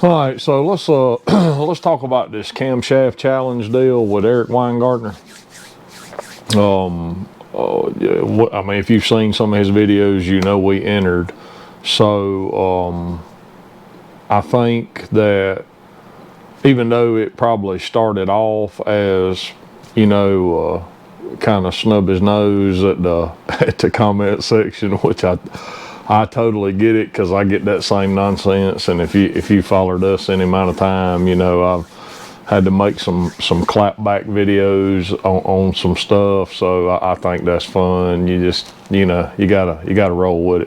All right, so let's let's talk about this camshaft challenge deal with Eric Weingartner. Yeah, I mean, if you've seen some of his videos, you know we entered. So I think that even though it probably started off as, kind of snub his nose at the at the comment section, which I totally get it, because I get that same nonsense. And if you followed us any amount of time, I've had to make some clapback videos on some stuff. So I think that's fun. You just you gotta roll with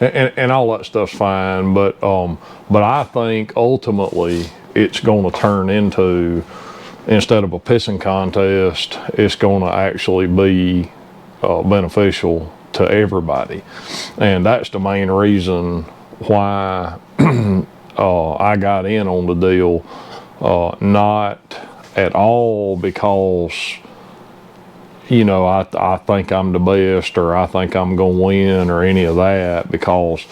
it, and all that stuff's fine. But I think ultimately it's going to turn into, instead of a pissing contest, it's going to actually be beneficial to everybody. And that's the main reason why I got in on the deal. Not at all because, I think I'm the best, or I think I'm going to win, or any of that. Because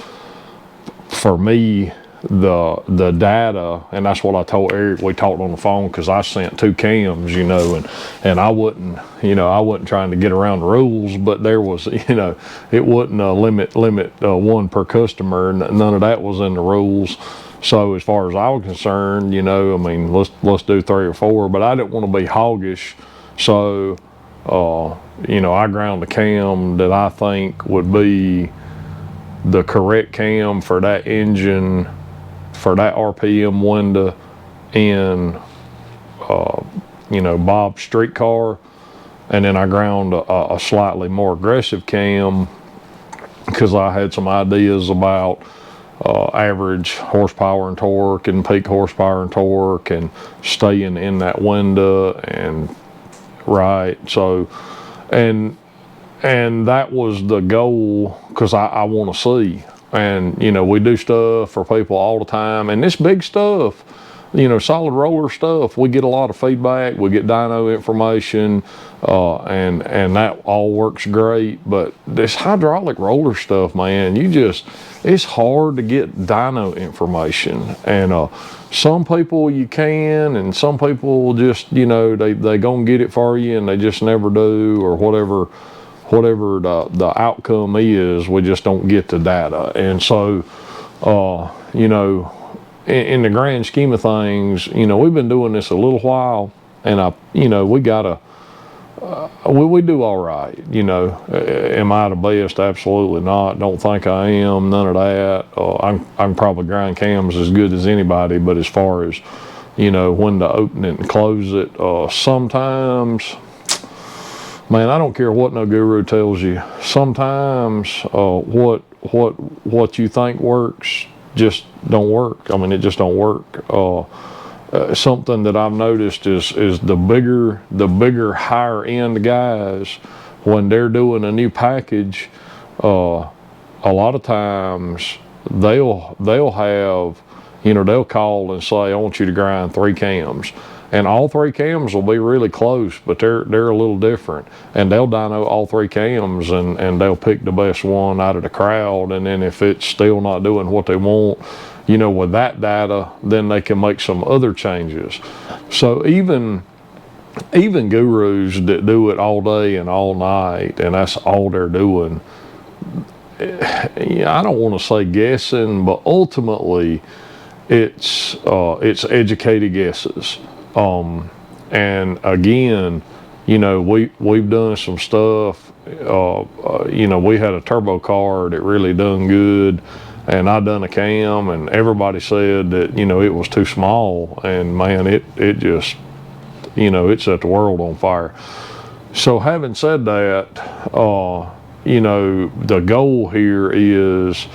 for me, the data, and that's what I told Eric. We talked on the phone, because I sent 2 cams, and I wasn't trying to get around the rules, but there was, it wasn't a limit 1 per customer. None of that was in the rules. So as far as I was concerned, I mean, let's do 3 or 4, but I didn't want to be hoggish. So I ground the cam that I think would be the correct cam for that engine, for that RPM window in Bob's street car. And then I ground a slightly more aggressive cam, because I had some ideas about average horsepower and torque, and peak horsepower and torque, and staying in that window. And right, so and that was the goal, because I want to see. And we do stuff for people all the time, and this big stuff, solid roller stuff, we get a lot of feedback, we get dyno information, and that all works great. But this hydraulic roller stuff, man, it's hard to get dyno information. And some people you can, and some people just, they gonna get it for you, and they just never do, or whatever the outcome is, we just don't get the data. And so in the grand scheme of things, we've been doing this a little while, and we do all right. Am I the best? Absolutely not. Don't think I am. None of that. I can probably grind cams as good as anybody, but as far as when to open it and close it, sometimes, man, I don't care what no guru tells you. Sometimes what you think works just don't work. I mean, it just don't work. Something that I've noticed is the bigger higher end guys, when they're doing a new package, a lot of times they'll have, they'll call and say, I want you to grind 3 cams. And all 3 cams will be really close, but they're a little different. And they'll dyno all 3 cams, and they'll pick the best one out of the crowd. And then if it's still not doing what they want, with that data, then they can make some other changes. So even gurus that do it all day and all night, and that's all they're doing, I don't want to say guessing, but ultimately it's educated guesses. And again, we've done some stuff. We had a turbo car that really done good, and I done a cam, and everybody said that it was too small, and man, it just it set the world on fire. So having said that, the goal here is,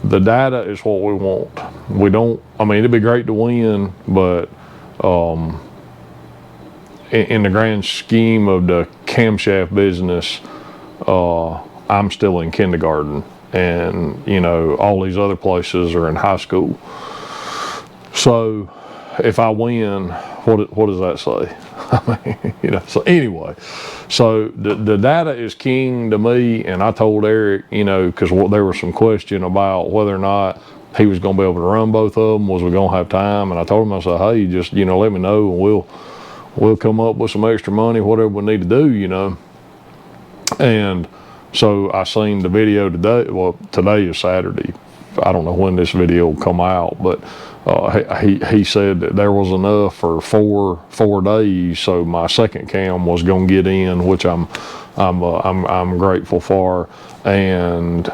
the data is what we want. We don't, I mean, it'd be great to win, but in the grand scheme of the camshaft business, I'm still in kindergarten, and all these other places are in high school. So if I win, what does that say? I mean, so anyway, so the data is king to me. And I told Eric, because there was some question about whether or not he was going to be able to run both of them. Was we going to have time? And I told him, I said, hey, just, you know, let me know, and we'll come up with some extra money, whatever we need to do, you know. And so I seen the video today. Well, today is Saturday. I don't know when this video will come out, but he said that there was enough for four days. So my second cam was going to get in, which I'm grateful for. And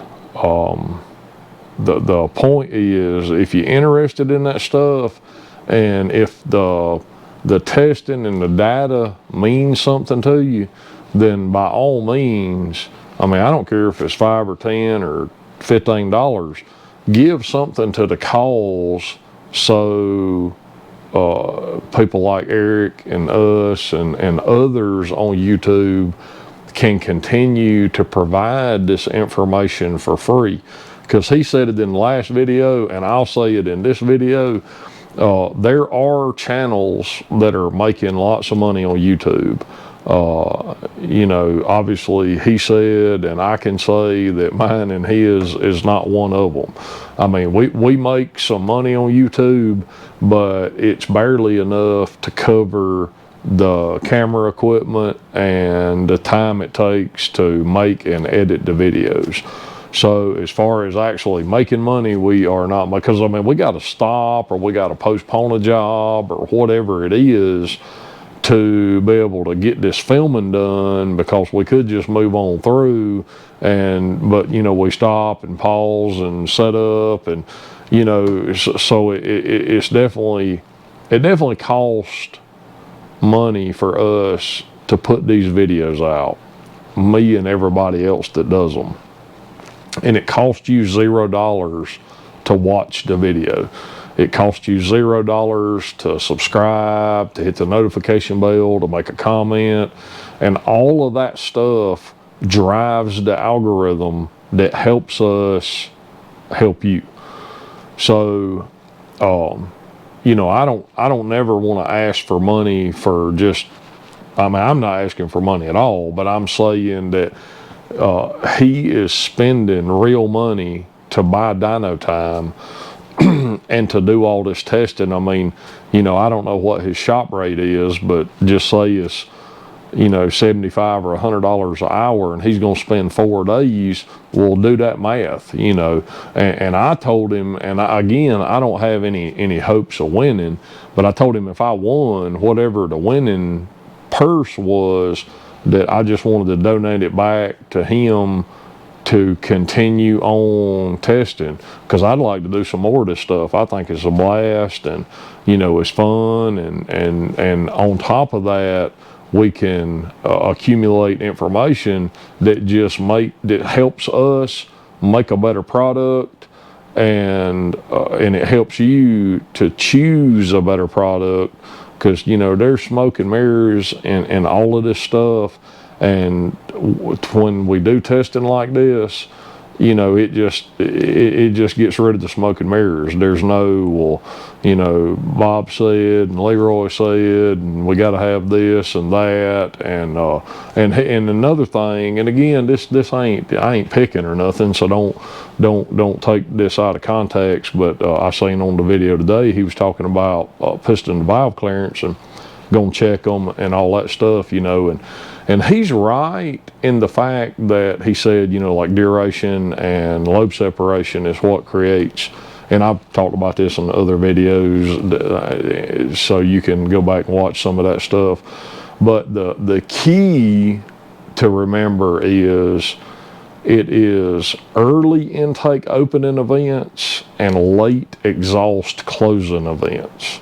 the point is, if you're interested in that stuff, and if the testing and the data means something to you, then by all means, I mean, I don't care if it's $5 or $10 or $15, give something to the cause, so people like Eric and us and others on YouTube can continue to provide this information for free. Because he said it in the last video, and I'll say it in this video, there are channels that are making lots of money on YouTube. You know, obviously he said, and I can say that mine and his is not one of them. I mean, we make some money on YouTube, but it's barely enough to cover the camera equipment and the time it takes to make and edit the videos. So as far as actually making money, we are not, because I mean, we got to stop, or we got to postpone a job, or whatever it is, to be able to get this filming done, because we could just move on through, but you know, we stop and pause and set up, and you know, so it definitely cost money for us to put these videos out, me and everybody else that does them. And it costs you $0 to watch the video. It costs you $0 to subscribe, to hit the notification bell, to make a comment, and all of that stuff drives the algorithm that helps us help you. So, you know, I don't never want to ask for money for just, I mean, I'm not asking for money at all, but I'm saying that he is spending real money to buy dyno time and to do all this testing. I mean, you know, I don't know what his shop rate is, but just say it's, you know, $75 or $100 an hour, and he's going to spend 4 days. Well, do that math, you know. And I told him, and again, I don't have any hopes of winning, but I told him if I won, whatever the winning purse was, that I just wanted to donate it back to him to continue on testing, because I'd like to do some more of this stuff. I think it's a blast, and you know, it's fun, and on top of that, we can accumulate information that that helps us make a better product, and it helps you to choose a better product. Because, you know, there's smoke and mirrors and all of this stuff. And when we do testing like this, you know, it just gets rid of the smoke and mirrors. There's no, well, you know, Bob said and Leroy said, and we got to have this and that, and another thing. And again, I ain't picking or nothing, so don't take this out of context. But I seen on the video today, he was talking about piston valve clearance and gonna check them and all that stuff, you know, and he's right in the fact that he said, you know, like duration and lobe separation is what creates, and I've talked about this in other videos, so you can go back and watch some of that stuff. But the key to remember is, it is early intake opening events and late exhaust closing events.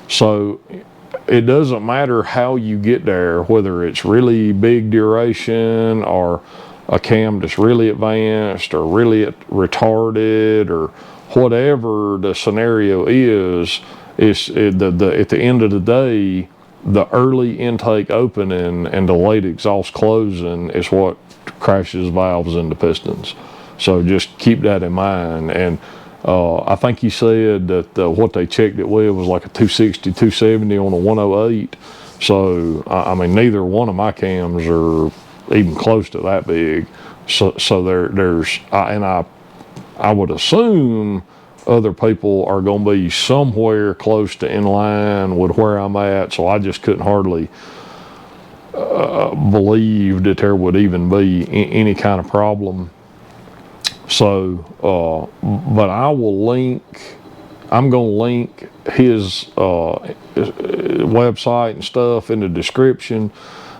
So it doesn't matter how you get there, whether it's really big duration or a cam that's really advanced or really retarded, or whatever the scenario is, at the end of the day, the early intake opening and the late exhaust closing is what crashes valves into pistons. So just keep that in mind. And I think he said that what they checked it with was like a 260, 270 on a 108. So, I mean, neither one of my cams are even close to that big. So there's, and I would assume other people are going to be somewhere close to in line with where I'm at. So I just couldn't hardly believe that there would even be any kind of problem. So, but I will link, I'm going to link his website and stuff in the description,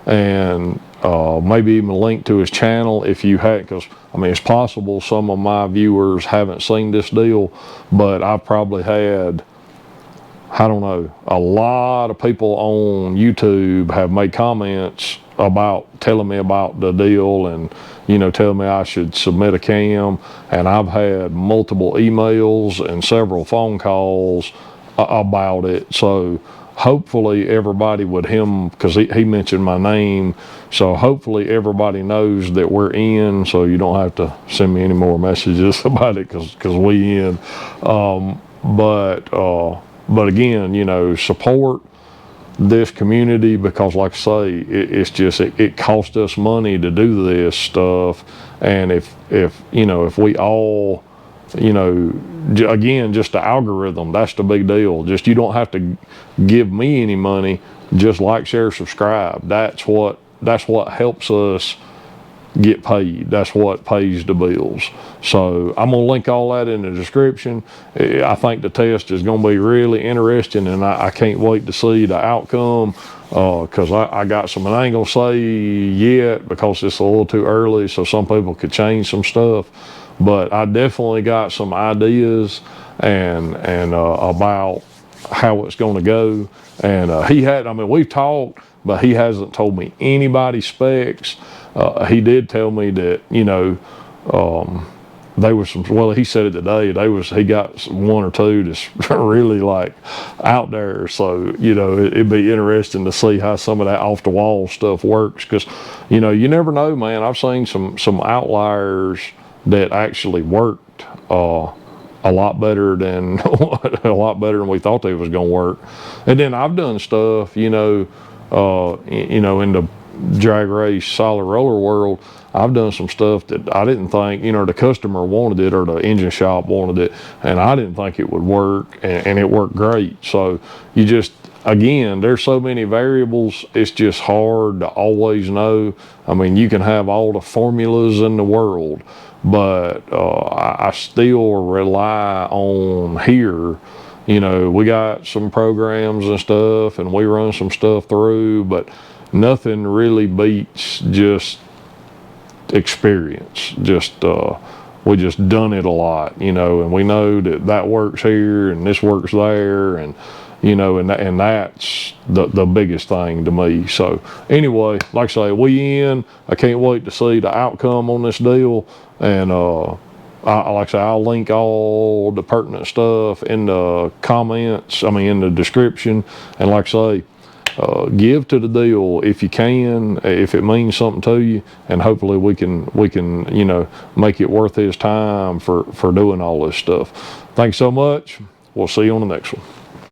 and maybe even a link to his channel if you had, because I mean, it's possible some of my viewers haven't seen this deal, but I've probably had, I don't know, a lot of people on YouTube have made comments about telling me about the deal, and telling me I should submit a cam, and I've had multiple emails and several phone calls about it. So hopefully everybody with him, because he mentioned my name, so hopefully everybody knows that we're in, so you don't have to send me any more messages about it, because we in. But again, support this community, because like I say, it's just, it costs us money to do this stuff. And if we all, again, just the algorithm, that's the big deal. Just, you don't have to give me any money, just like, share, subscribe. That's what helps us get paid. That's what pays the bills. So I'm gonna link all that in the description. I think the test is gonna be really interesting, and I can't wait to see the outcome, because I got some, and I ain't gonna say yet because it's a little too early, so some people could change some stuff, but I definitely got some ideas and about how it's gonna go. And we've talked, but he hasn't told me anybody's specs. He did tell me that, they was some, well, he said it today, he got one or two that's really like out there. So, it'd be interesting to see how some of that off the wall stuff works, because, you never know, man. I've seen some outliers that actually worked a lot better than we thought they was gonna work. And then I've done stuff, in the drag race solid roller world. I've done some stuff that I didn't think, the customer wanted it or the engine shop wanted it, and I didn't think it would work, and it worked great. So you just, again, there's so many variables, it's just hard to always know. I mean, you can have all the formulas in the world, but I still rely on here. We got some programs and stuff, and we run some stuff through, but nothing really beats just experience. We just done it a lot, and we know that works here and this works there, and and that's the biggest thing to me. So anyway, like I say, we in. I can't wait to see the outcome on this deal, and like I say, I'll link all the pertinent stuff in the comments, in the description. And like I say, give to the deal if you can, if it means something to you, and hopefully we can make it worth his time for doing all this stuff. Thanks so much. We'll see you on the next one.